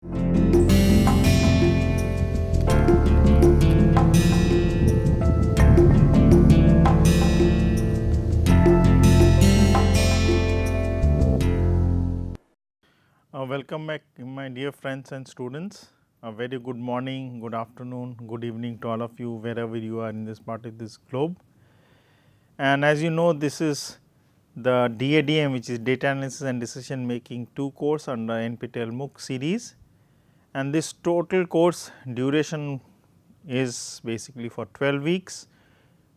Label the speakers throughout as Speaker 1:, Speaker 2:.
Speaker 1: Welcome back my dear friends and students. A very good morning, good afternoon, good evening to all of you wherever you are in this part of this globe. And as you know, this is the DADM, which is Data Analysis and Decision Making 2 course under NPTEL MOOC series, and this total course duration is basically for 12 weeks,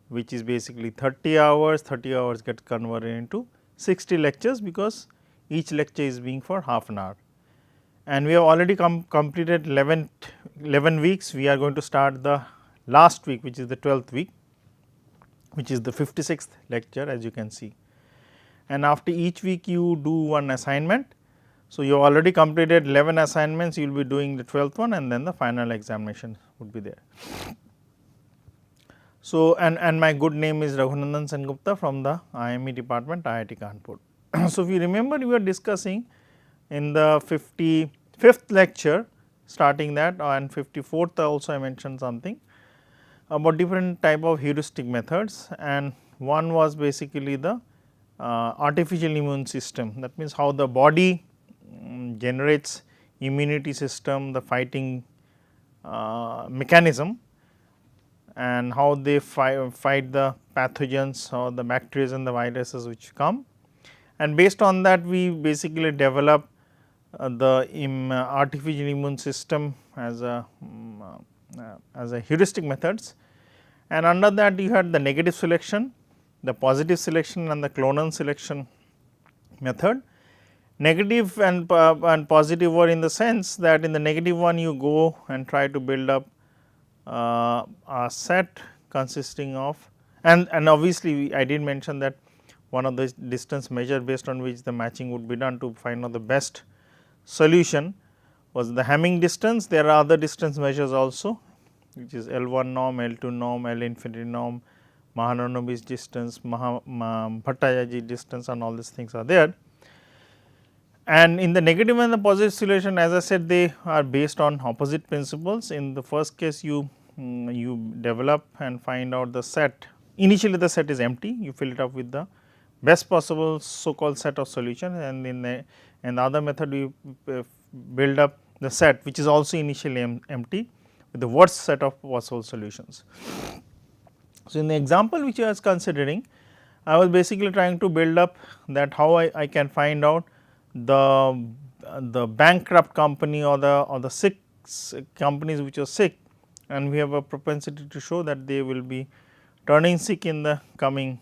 Speaker 1: which is basically 30 hours. 30 hours get converted into 60 lectures, because each lecture is being for half an hour. And we have already completed 11 weeks. We are going to start the last week, which is the 12th week, which is the 56th lecture, as you can see. And after each week you do one assignment. So, you have already completed 11 assignments, you will be doing the 12th one, and then the final examination would be there. So, and my good name is Raghunandan Sengupta from the IME department, IIT Kanpur. So, if you remember, we were discussing in the 55th lecture, starting that, and 54th also I mentioned something about different type of heuristic methods, and one was basically the artificial immune system. That means, how the body generates immunity system, the fighting mechanism, and how they fight the pathogens or the bacteria and the viruses which come. And based on that, we basically develop the artificial immune system as a heuristic methods. And under that, you had the negative selection, the positive selection, and the clonal selection method. Negative and positive were in the sense that in the negative one you go and try to build up a set consisting of, and obviously I did mention that one of the distance measure based on which the matching would be done to find out the best solution was the Hamming distance. There are other distance measures also, which is L1 norm, L2 norm, L infinity norm, Mahalanobis distance, Bhattacharya distance, and all these things are there. And in the negative and the positive solution, as I said, they are based on opposite principles. In the first case, you develop and find out the set. Initially the set is empty, you fill it up with the best possible so called set of solution, and in the other method you build up the set which is also initially empty with the worst set of possible solutions. So, in the example which I was considering, I was basically trying to build up that how I can find out the bankrupt company or the sick companies which are sick, and we have a propensity to show that they will be turning sick in the coming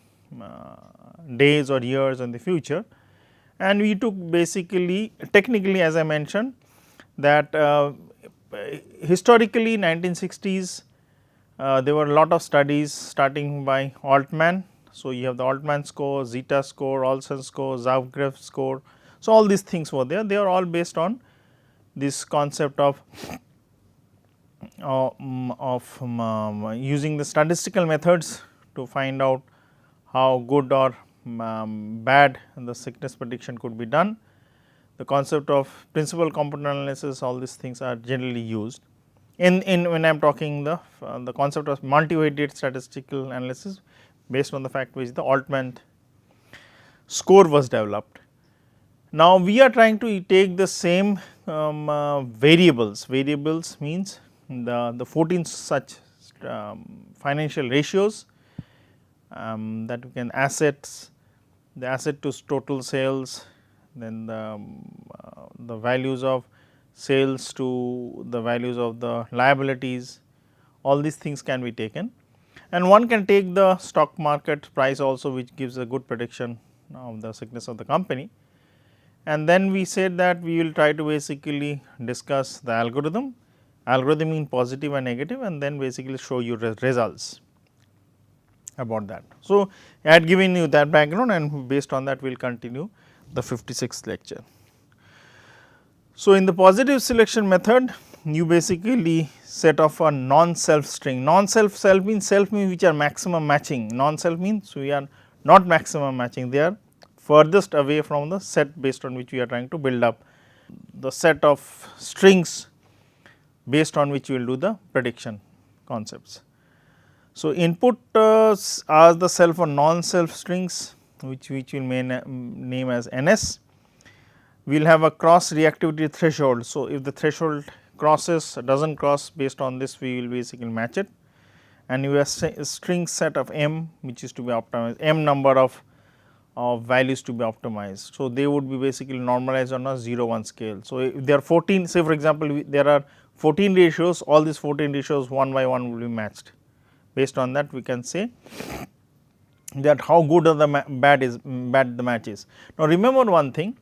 Speaker 1: days or years in the future. And we took basically technically, as I mentioned, that historically 1960s there were a lot of studies starting by Altman. So, you have the Altman score, Zeta score, Olsen score, Zavgrev score. So, all these things were there, they are all based on this concept of using the statistical methods to find out how good or bad the sickness prediction could be done. The concept of principal component analysis, all these things are generally used. In when I am talking the concept of multivariate statistical analysis based on the fact which the Altman score was developed. Now, we are trying to take the same variables. Variables means the 14 such financial ratios that we can assets, the asset to total sales, then the values of sales to the values of the liabilities, all these things can be taken. And one can take the stock market price also, which gives a good prediction of the sickness of the company. And then we said that we will try to basically discuss the algorithm in positive and negative, and then basically show you results about that. So, I had given you that background, and based on that we will continue the 56th lecture. So, in the positive selection method, you basically set off a non-self string. Non-self means which are maximum matching, non-self means we are not maximum matching, they are furthest away from the set based on which we are trying to build up the set of strings based on which you will do the prediction concepts. So, input are the self or non-self strings which we may name as NS. We will have a cross reactivity threshold. So, if the threshold crosses does not cross, based on this we will basically match it, and you have a string set of M which is to be optimized, M number of values to be optimized. So, they would be basically normalized on a 0 1 scale. So, if there are 14, say for example, there are 14 ratios, all these 14 ratios one by one will be matched. Based on that we can say that how good or the bad the match is. Now, remember one thing,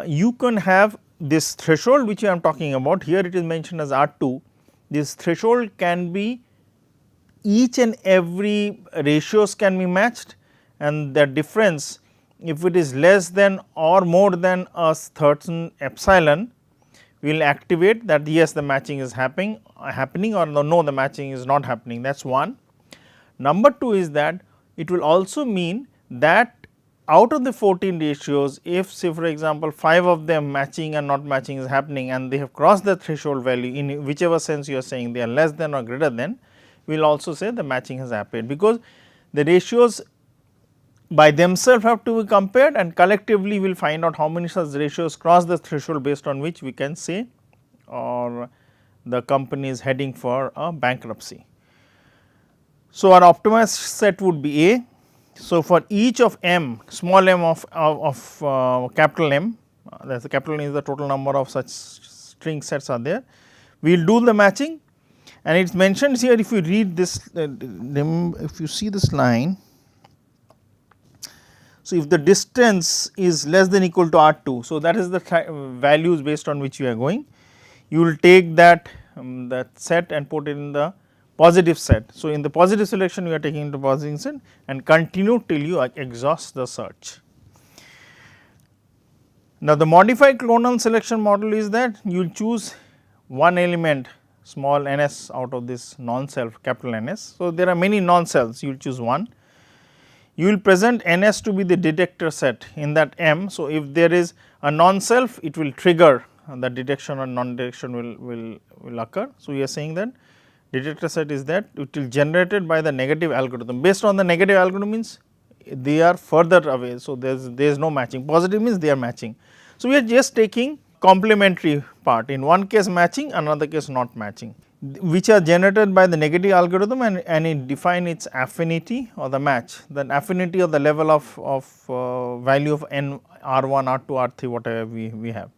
Speaker 1: you can have this threshold which I am talking about, here it is mentioned as R2. This threshold can be, each and every ratios can be matched, and the difference, if it is less than or more than a certain epsilon, we will activate that yes, the matching is happening or no, the matching is not happening, that is one. Number 2 is that it will also mean that out of the 14 ratios, if say for example 5 of them matching and not matching is happening and they have crossed the threshold value, in whichever sense you are saying they are less than or greater than, we will also say the matching has happened, because the ratios by themselves have to be compared, and collectively we will find out how many such ratios cross the threshold, based on which we can say or the company is heading for a bankruptcy. So, our optimized set would be A. So, for each of M, small m of capital M, that is the capital M is the total number of such string sets are there, we will do the matching, and it is mentioned here, if you read this, if you see this line. So, if the distance is less than equal to R2, so that is the values based on which you are going, you will take that set and put it in the positive set. So, in the positive selection you are taking into positive set and continue till you exhaust the search. Now, the modified clonal selection model is that you will choose one element small ns out of this non-self capital Ns. So, there are many non-selves, you will choose one. You will present NS to be the detector set in that M. So, if there is a non-self, it will trigger the detection or non-detection will occur. So, we are saying that detector set is that it will generated by the negative algorithm. Based on the negative algorithm means they are further away. So, there is no matching, positive means they are matching. So, we are just taking complementary part, in one case matching, another case not matching, which are generated by the negative algorithm, and it define its affinity or the match, the affinity or the level of value of n R1, R2, R3 whatever we have.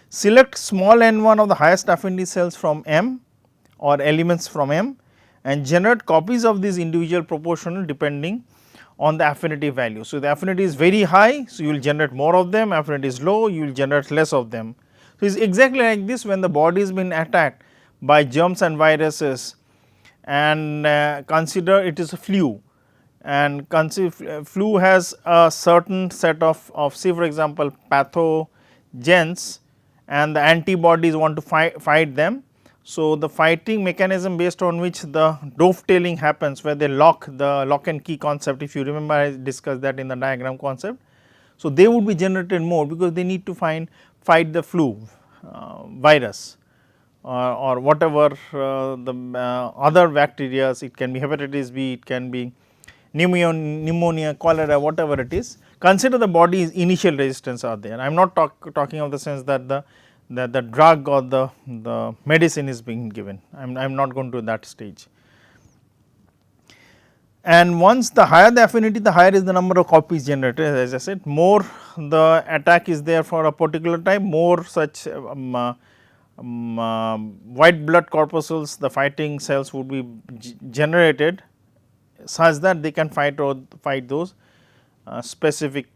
Speaker 1: Select small n1 of the highest affinity cells from M or elements from M and generate copies of these individual proportional depending on the affinity value. So, the affinity is very high, so you will generate more of them, affinity is low, you will generate less of them. So, it is exactly like this when the body has been attacked by germs and viruses, and consider it is a flu, and flu has a certain set of say for example pathogens, and the antibodies want to fight them. So, the fighting mechanism based on which the dovetailing happens, where they lock the lock and key concept, if you remember I discussed that in the diagram concept. So, they would be generated more because they need to fight the flu virus or whatever the other bacteria, it can be hepatitis B, it can be pneumonia, cholera, whatever it is. Consider the body's initial resistance are there. I am not talking of the sense that the drug or the medicine is being given, I am not going to that stage. And once the higher the affinity, the higher is the number of copies generated, as I said, more the attack is there for a particular type, more such white blood corpuscles, the fighting cells would be generated such that they can fight those specific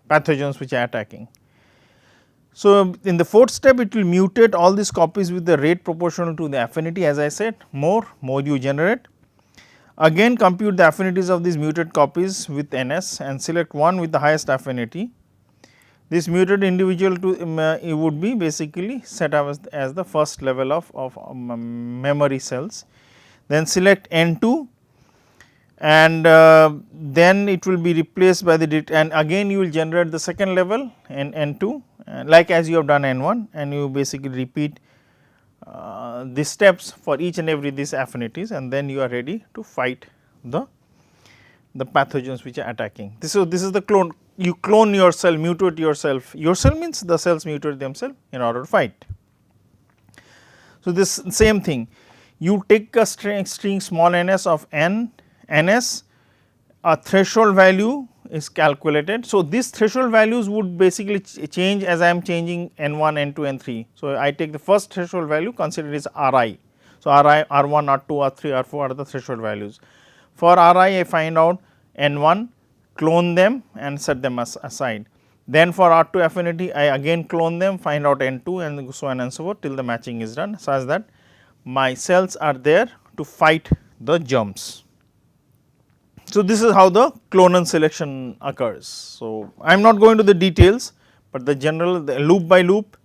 Speaker 1: pathogens which are attacking. So, in the fourth step it will mutate all these copies with the rate proportional to the affinity, as I said, more you generate. Again compute the affinities of these muted copies with NS and select one with the highest affinity. This muted individual it would be basically set up as the first level of memory cells. Then select N2 and then it will be replaced by the and again you will generate the second level N2 like as you have done N1, and you basically repeat these steps for each and every these affinities, and then you are ready to fight the pathogens which are attacking. This is the clone. You clone your cell, mutate yourself. Your cell means the cells mutate themselves in order to fight. So, this same thing, you take a string small ns of ns, a threshold value is calculated. So, these threshold values would basically change as I am changing N1, N2, N3. So, I take the first threshold value, consider it as Ri. So, Ri, R1, R2, R3, R4 are the threshold values. For Ri, I find out N1, clone them and set them aside. Then for R2 affinity, I again clone them, find out N2 and so on and so forth till the matching is done, such that my cells are there to fight the germs. So, this is how the clonal selection occurs. So, I am not going to the details, but the general the loop by loop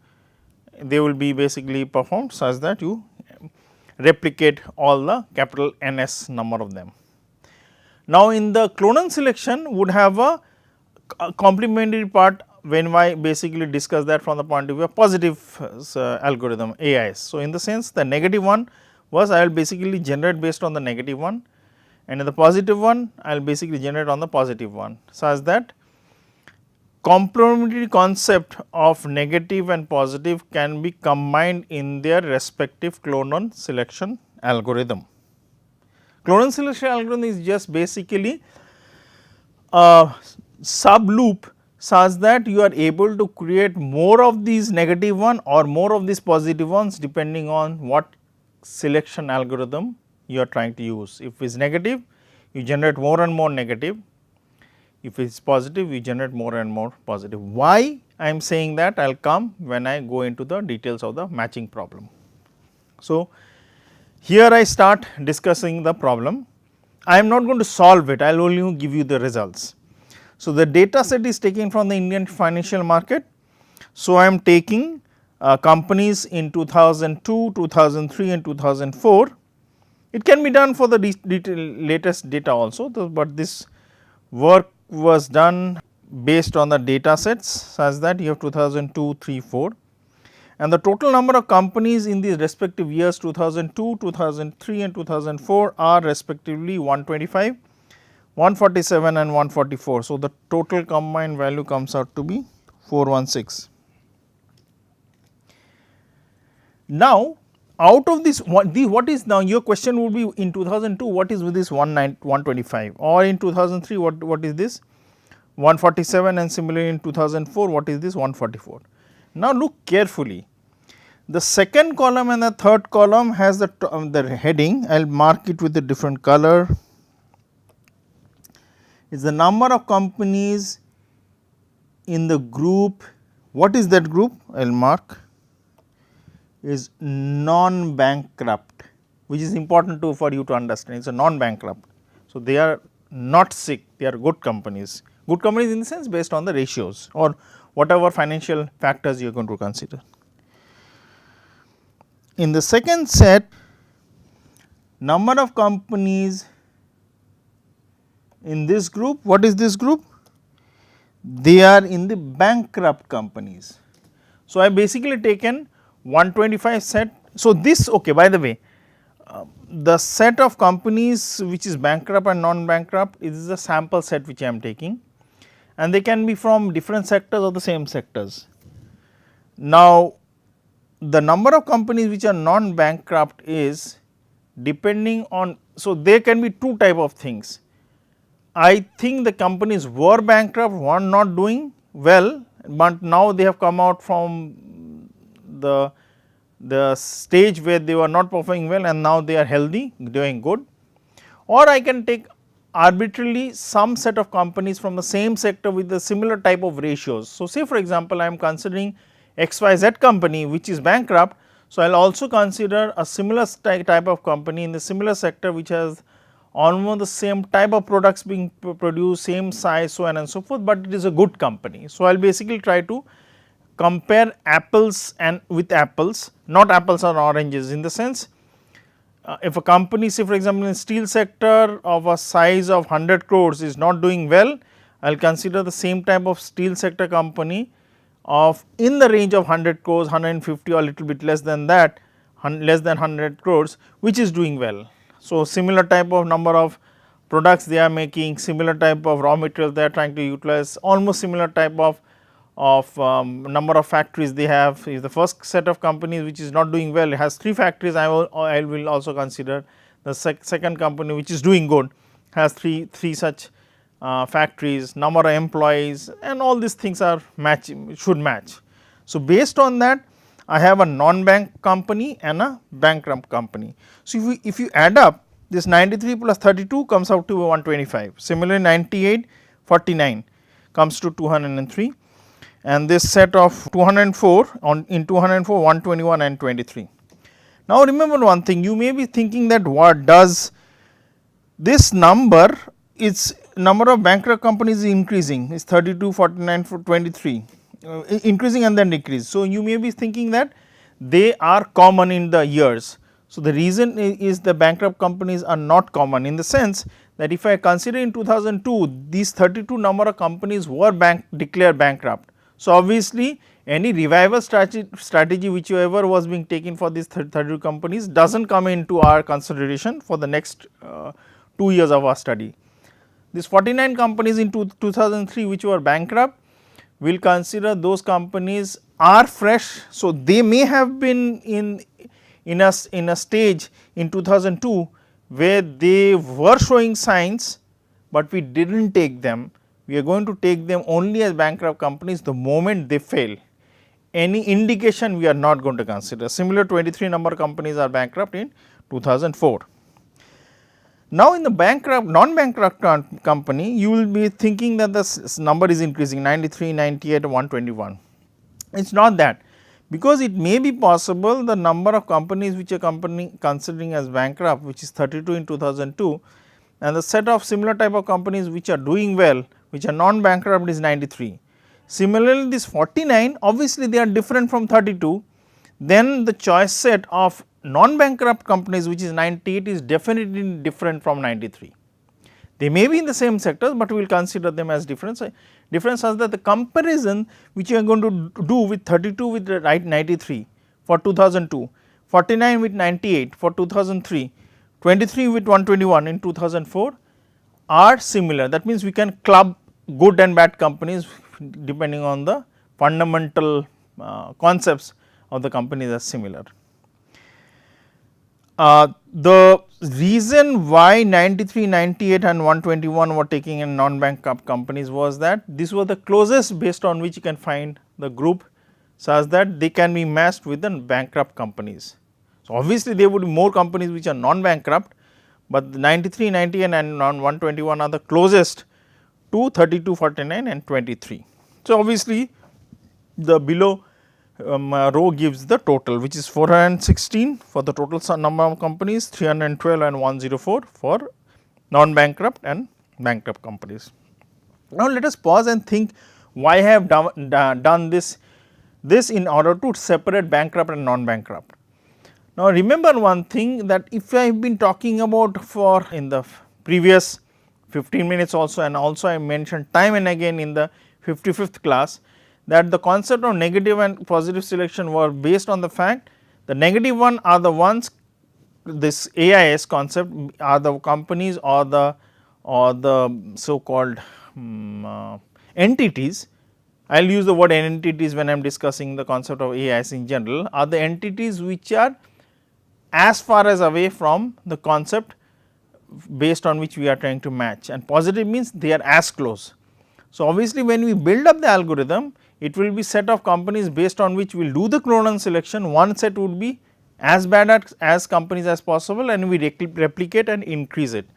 Speaker 1: they will be basically performed such that you replicate all the capital NS number of them. Now, in the clonal selection would have a complementary part when I basically discuss that from the point of view of positive algorithm AIS. So, in the sense the negative one was I will basically generate based on the negative one, and in the positive one I will basically generate on the positive one, such that complementary concept of negative and positive can be combined in their respective clonal selection algorithm. Clonal selection algorithm is just basically a sub loop such that you are able to create more of these negative one or more of these positive ones depending on what selection algorithm you are trying to use. If it is negative, you generate more and more negative. If it is positive, you generate more and more positive. Why I am saying that, I will come when I go into the details of the matching problem. So, here I start discussing the problem. I am not going to solve it, I will only give you the results. So, the data set is taken from the Indian financial market. So, I am taking companies in 2002, 2003 and 2004. It can be done for the latest data also, but this work was done based on the data sets such that you have 2002, 3, 4, and the total number of companies in these respective years 2002, 2003 and 2004 are respectively 125, 147 and 144. So, the total combined value comes out to be 416. Now, out of this what is now your question would be in 2002 what is with this 125, or in 2003 what is this 147, and similarly in 2004 what is this 144. Now, look carefully, the second column and the third column has the heading, I will mark it with a different color, is the number of companies in the group. What is that group? I will mark is non-bankrupt, which is important for you to understand. It is a non-bankrupt. So, they are not sick, they are good companies. Good companies in the sense based on the ratios or whatever financial factors you are going to consider. In the second set, number of companies in this group, what is this group? They are in the bankrupt companies. So, I basically taken 125 set. So, this okay, by the way, the set of companies which is bankrupt and non-bankrupt is a sample set which I am taking, and they can be from different sectors or the same sectors. Now, the number of companies which are non-bankrupt is depending on, so there can be two type of things. I think the companies were bankrupt, were not doing well, but now they have come out from the stage where they were not performing well and now they are healthy, doing good. Or I can take arbitrarily some set of companies from the same sector with the similar type of ratios. So, say for example, I am considering XYZ company which is bankrupt. So, I will also consider a similar type of company in the similar sector which has almost the same type of products being produced, same size, so on and so forth, but it is a good company. So, I will basically try to compare apples and with apples, not apples or oranges, in the sense if a company, say for example, in steel sector of a size of 100 crores is not doing well, I will consider the same type of steel sector company of in the range of 100 crores, 150 or a little bit less than that, less than 100 crores, which is doing well. So, similar type of number of products they are making, similar type of raw materials they are trying to utilize, almost similar type of number of factories they have. Is the first set of companies which is not doing well, it has 3 factories, I will also consider. The second company which is doing good has three such factories, number of employees, and all these things are should match. So, based on that, I have a non-bank company and a bankrupt company. So, if you add up this 93 plus 32 comes out to 125. Similarly, 98, 49 comes to 203, and this set of 204 in 204, 121 and 23. Now, remember one thing, you may be thinking that what does this number, its number of bankrupt companies is increasing, is 32, 49, 23, increasing and then decrease. So, you may be thinking that they are common in the years. So, the reason is the bankrupt companies are not common, in the sense that if I consider in 2002 these 32 number of companies were declared bankrupt. So, obviously, any revival strategy whichever was being taken for these 32 companies does not come into our consideration for the next 2 years of our study. These 49 companies in 2003 which were bankrupt, we will consider those companies are fresh. So, they may have been in a stage in 2002 where they were showing signs, but we did not take them. We are going to take them only as bankrupt companies the moment they fail. Any indication we are not going to consider. Similar 23 number companies are bankrupt in 2004. Now, in the non-bankrupt company, you will be thinking that the number is increasing 93, 98, 121. It is not that, because it may be possible the number of companies which a company considering as bankrupt, which is 32 in 2002, and the set of similar type of companies which are doing well, which are non-bankrupt, is 93. Similarly, this 49, obviously they are different from 32, then the choice set of non-bankrupt companies which is 98 is definitely different from 93. They may be in the same sectors, but we will consider them as different. Difference such that the comparison which you are going to do with 32 with the 93 for 2002, 49 with 98 for 2003, 23 with 121 in 2004 are similar. That means, we can club good and bad companies depending on the fundamental concepts of the companies are similar. The reason why 93, 98 and 121 were taking in non-bankrupt companies was that this was the closest based on which you can find the group such that they can be matched with the bankrupt companies. So, obviously, there would be more companies which are non-bankrupt, but the 93, 98 and 121 are the closest to 32, 49 and 23. So, obviously, the below row gives the total, which is 416 for the total number of companies, 312 and 104 for non-bankrupt and bankrupt companies. Now, let us pause and think why I have done this in order to separate bankrupt and non-bankrupt. Now, remember one thing, that if I have been talking about in the previous 15 minutes also, and also I mentioned time and again in the 55th class, that the concept of negative and positive selection were based on the fact the negative one are the ones, this AIS concept are the companies or the so called entities. I will use the word entities when I am discussing the concept of AIS in general, are the entities which are as far as away from the concept based on which we are trying to match, and positive means they are as close. So, obviously, when we build up the algorithm, it will be set of companies based on which we will do the clonal selection. One set would be as bad as companies as possible, and we replicate and increase it,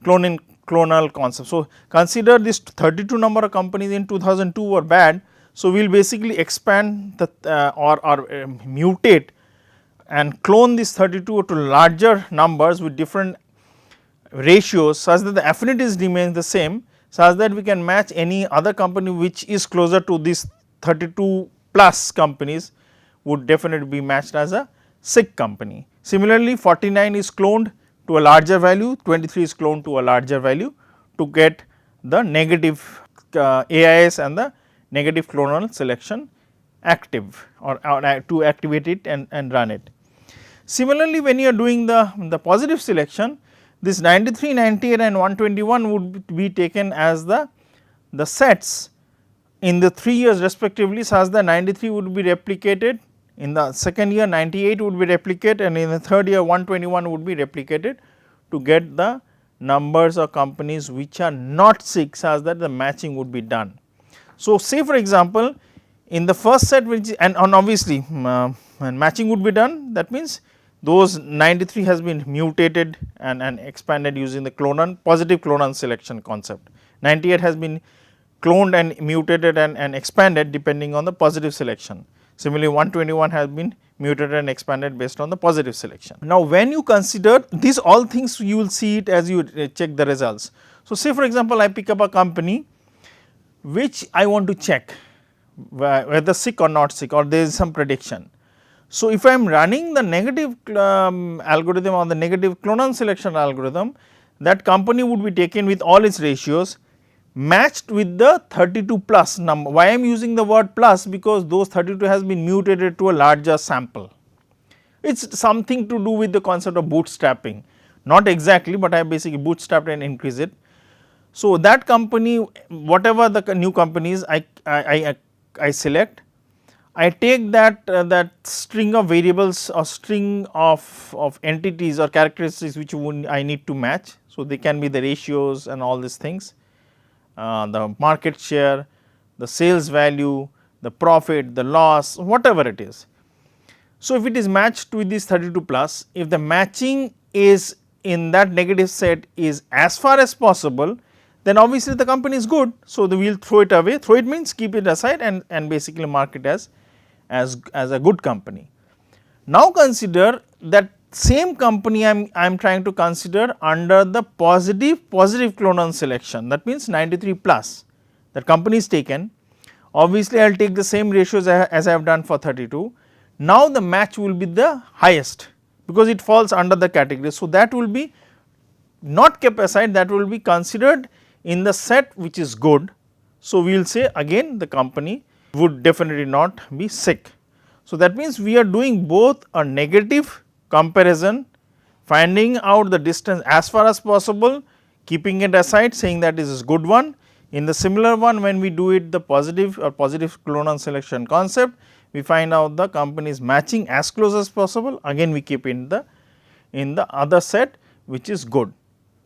Speaker 1: clonal concept. So, consider this 32 number of companies in 2002 were bad. So, we will basically expand the or mutate and clone this 32 to larger numbers with different ratios such that the affinities remain the same, such that we can match any other company which is closer to this 32 plus companies would definitely be matched as a sick company. Similarly, 49 is cloned to a larger value, 23 is cloned to a larger value to get the negative AIS and the negative clonal selection active or to activate it and run it. Similarly, when you are doing the positive selection, this 93, 98 and 121 would be taken as the sets in the 3 years respectively, such that 93 would be replicated, in the second year 98 would be replicated, and in the third year 121 would be replicated to get the numbers of companies which are not sick, such that the matching would be done. So, say for example, in the first set which and obviously when matching would be done, that means those 93 has been mutated and expanded using the positive clonal selection concept. 98 has been cloned and mutated and expanded depending on the positive selection. Similarly, 121 has been mutated and expanded based on the positive selection. Now, when you consider these all things, you will see it as you check the results. So, say for example, I pick up a company which I want to check whether sick or not sick, or there is some prediction. So, if I am running the negative algorithm or the negative clonal selection algorithm, that company would be taken with all its ratios matched with the 32 plus number. Why I am using the word plus? Because those 32 has been mutated to a larger sample. It is something to do with the concept of bootstrapping, not exactly, but I basically bootstrapped and increase it. So, that company, whatever the new companies I select, I take that string of variables or string of entities or characteristics which I need to match. So, they can be the ratios and all these things, the market share, the sales value, the profit, the loss, whatever it is. So, if it is matched with this 32 plus, if the matching is in that negative set is as far as possible, then obviously the company is good. So, we will throw it away, throw it means keep it aside and basically mark it as a good company. Now, consider that same company I am trying to consider under the positive clonal selection, that means 93 plus, that company is taken. Obviously, I will take the same ratios as I have done for 32. Now, the match will be the highest because it falls under the category. So, that will be not kept aside, that will be considered in the set which is good. So, we will say again the company would definitely not be sick. So, that means we are doing both a negative comparison, finding out the distance as far as possible, keeping it aside, saying that this is good one. In the similar one, when we do it the positive or positive clonal selection concept, we find out the company is matching as close as possible, again we keep in the other set which is good.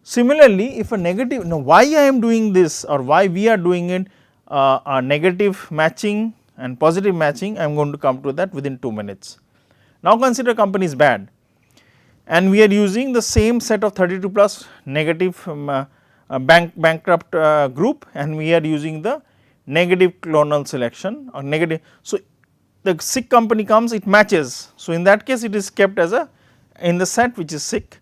Speaker 1: Similarly, if a negative, now why I am doing this or why we are doing it a negative matching and positive matching, I am going to come to that within 2 minutes. Now, consider company is bad and we are using the same set of 32 plus negative bankrupt group, and we are using the negative clonal selection or negative. So, the sick company comes, it matches. So, in that case it is kept as in the set which is sick.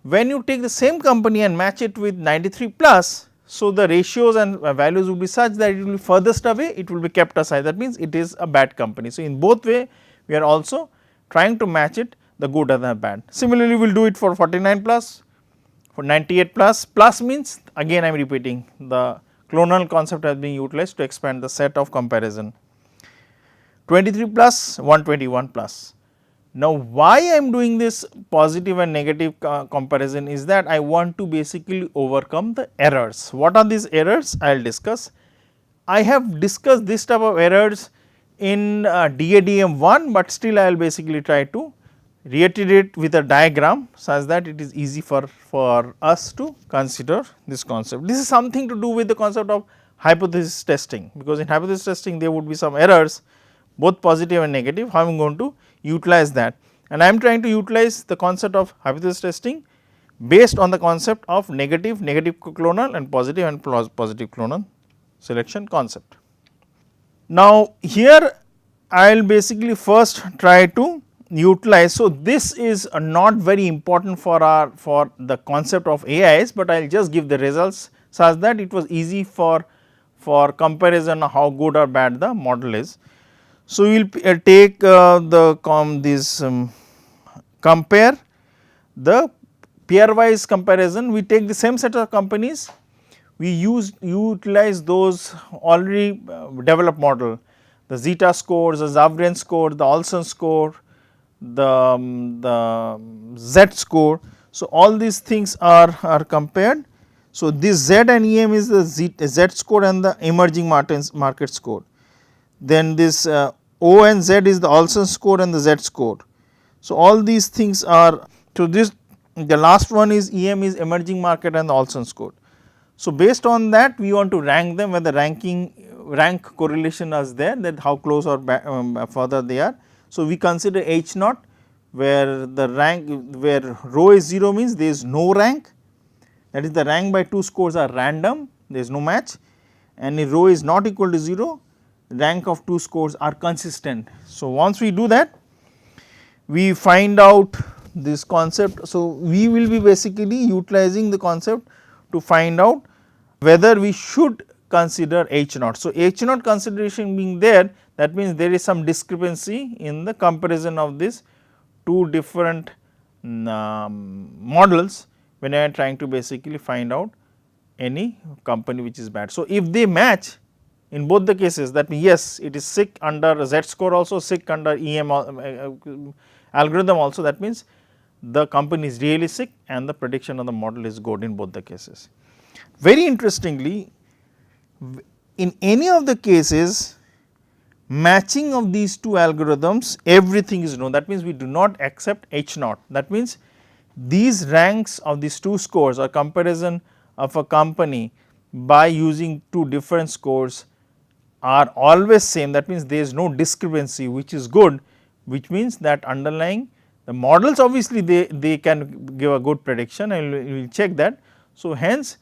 Speaker 1: When you take the same company and match it with 93 plus, so the ratios and values will be such that it will be furthest away, it will be kept aside, that means it is a bad company. So, in both way we are also trying to match it the good and the bad. Similarly, we will do it for 49 plus, for 98 plus, plus means again I am repeating the clonal concept has been utilized to expand the set of comparison, 23 plus, 121 plus. Now, why I am doing this positive and negative comparison is that I want to basically overcome the errors. What are these errors? I will discuss. I have discussed this type of errors in DADM 1, but still I will basically try to reiterate with a diagram such that it is easy for us to consider this concept. This is something to do with the concept of hypothesis testing, because in hypothesis testing there would be some errors both positive and negative. How I am going to utilize that, and I am trying to utilize the concept of hypothesis testing based on the concept of negative clonal and positive clonal selection concept. Now, here I will basically first try to utilize. So, this is not very important for the concept of AIs, but I will just give the results such that it was easy for comparison of how good or bad the model is. So, we will take these compare the pairwise comparison. We take the same set of companies, we utilize those already developed model, the zeta scores, the Zavrian score, the Olson score, the Z score. So, all these things are compared. So, this Z and EM is the Z score and the emerging market score. Then this O and Z is the Olson score and the Z score. So, all these things are, so this the last one is EM is emerging market and the Olson score. So, based on that we want to rank them, whether rank correlation is there, that how close or further they are. So, we consider H naught, where the rank, where rho is 0 means there is no rank, that is the rank by 2 scores are random, there is no match, and if rho is not equal to 0, rank of 2 scores are consistent. So, once we do that, we find out this concept. So, we will be basically utilizing the concept to find out whether we should consider H naught. So, H naught consideration being there, that means there is some discrepancy in the comparison of these two different models when I am trying to basically find out any company which is bad. So, if they match in both the cases, that means yes, it is sick under Z score also, sick under EM algorithm also, that means the company is really sick and the prediction of the model is good in both the cases. Very interestingly, in any of the cases, matching of these two algorithms, everything is known, that means we do not accept H naught. That means these ranks of these two scores or comparison of a company by using two different scores are always same, that means there is no discrepancy, which is good, which means that underlying the models, obviously they can give a good prediction, and we will check that. So, hence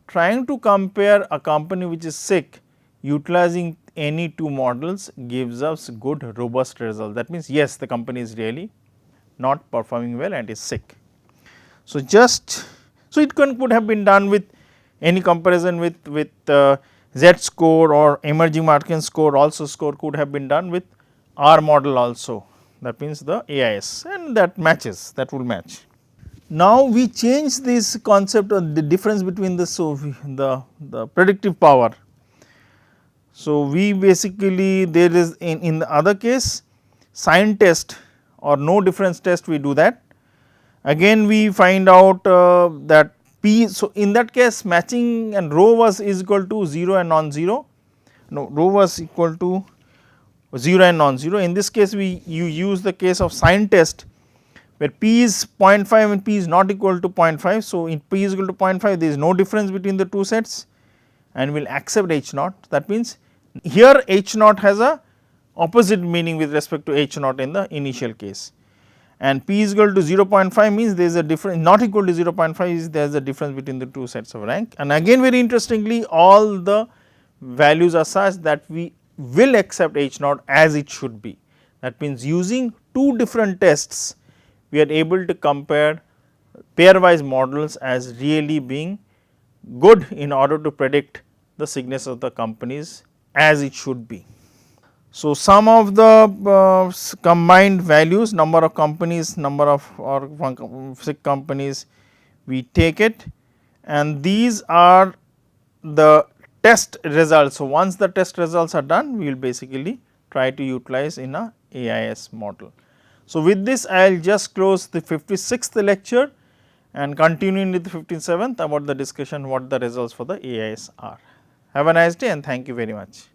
Speaker 1: trying to compare a company which is sick utilizing any two models gives us good robust result. That means, yes, the company is really not performing well and is sick. So, so it could have been done with any comparison with Z score or emerging market score, also score could have been done with R model also, that means the AIS, and that matches, that will match. Now, we change this concept of the difference between the predictive power. So, we basically there is in the other case sign test or no difference test, we do that. Again we find out that P, so in that case matching and rho was is equal to 0 and non-zero, no, rho was equal to 0 and non-zero. In this case you use the case of sign test where P is 0.5 and P is not equal to 0.5. So, in P is equal to 0.5 there is no difference between the two sets and we will accept H naught. That means, here H naught has a opposite meaning with respect to H naught in the initial case, and P is equal to 0.5 means there is a difference, not equal to 0.5 is there is a difference between the two sets of rank. And again very interestingly, all the values are such that we will accept H naught as it should be. That means, using two different tests we are able to compare pairwise models as really being good in order to predict the sickness of the companies as it should be. So, sum of the combined values, number of companies, number of sick companies, we take it, and these are the test results. So, once the test results are done, we will basically try to utilize in a AIS model. So, with this I will just close the 56th lecture and continuing with the 57th about the discussion what the results for the AIS are. Have a nice day and thank you very much.